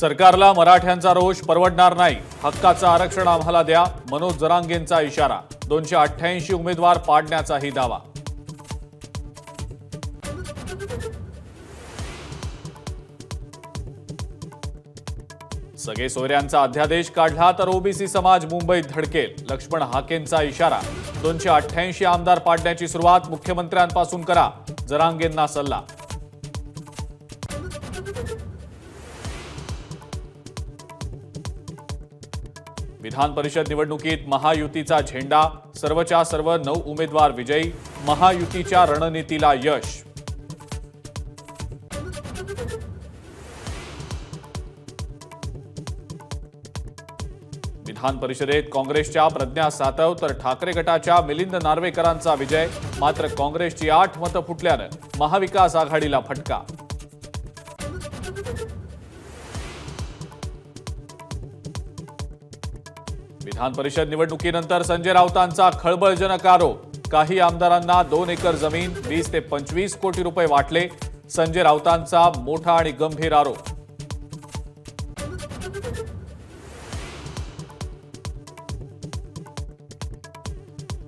सरकारला मराठ्यांचा रोष परवडणार नाही, हक्काचं आरक्षण आम्हाला द्या, मनोज जरांगेंचा इशारा। 288 उमेदवार पाडण्याचाही दावा। सगळे सोयऱ्यांचा अध्यादेश काढला तर ओबीसी समाज मुंबईत धडकेल, लक्ष्मण हाकेंचा इशारा। 288 आमदार पाडण्याची सुरुवात मुख्यमंत्र्यांपासून करा, जरांगेंना सल्ला। विधान परिषद निवडणुकीत महायुतीचा झेंडा, सर्वच्या सर्व 9 उमेदवार विजयी, महायुतीच्या रणनीतीला यश। विधान परिषदेत काँग्रेसच्या प्रज्ञा सातव तर ठाकरे गटाच्या मिलिंद नार्वेकरांचा विजय, मात्र काँग्रेसची 8 मतं फुटल्यानं महाविकास आघाडीला फटका। विधान परिषद निवडणुकीनंतर संजय राऊतांचा खळबळजनक आरोप, काही आमदारांना 2 एकर जमीन 20 ते 25 कोटी रुपये वाटले, संजय राऊतांचा मोठा आणि गंभीर आरोप।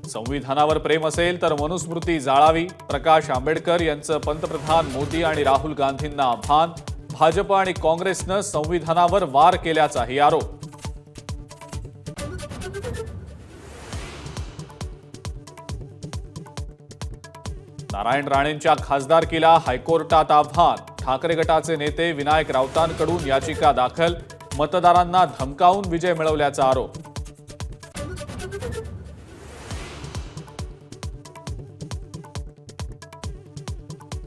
संविधानावर प्रेम असेल तर मनुस्मृती जाळावी, प्रकाश आंबेडकर यांचं पंतप्रधान मोदी आणि राहुल गांधींना आव्हान, भाजप आणि काँग्रेसनं संविधानावर वार केल्याचाही आरोप। नारायण राणेंच्या खासदारकीला हायकोर्टात आव्हान, ठाकरे गटाचे नेते विनायक राऊतांकडून याचिका दाखल, मतदारांना धमकावून विजय मिळवल्याचा आरोप।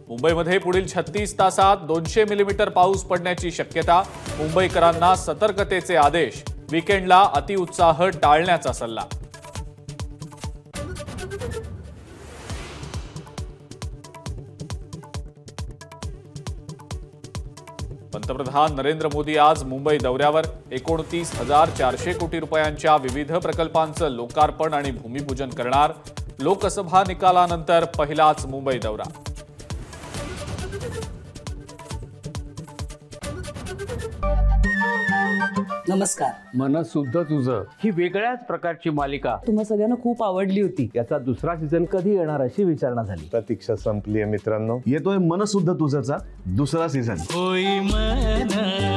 मुंबईमध्ये पुढील 36 तासात 200 मिलीमीटर पाऊस पडण्याची शक्यता, मुंबईकरांना सतर्कतेचे आदेश, वीकेंडला अतिउत्साह टाळण्याचा सल्ला। पंतप्रधान नरेंद्र मोदी आज मुंबई दौऱ्यावर, 29,400 कोटी रुपयांच्या विविध प्रकल्पांचं लोकार्पण आणि भूमिपूजन करणार, लोकसभा निकालानंतर पहिलाच मुंबई दौरा। नमस्कार। मनसुद्धा तुझं ही वेगळ्याच प्रकारची मालिका तुम्हा सगळ्यांना खूप आवडली होती। याचा दुसरा सीझन कधी येणार अशी विचारणा झाली। प्रतीक्षा संपली आहे मित्रांनो, येतोय मनसुद्धा तुझाचा दुसरा सीझन। होई मनसुद्धा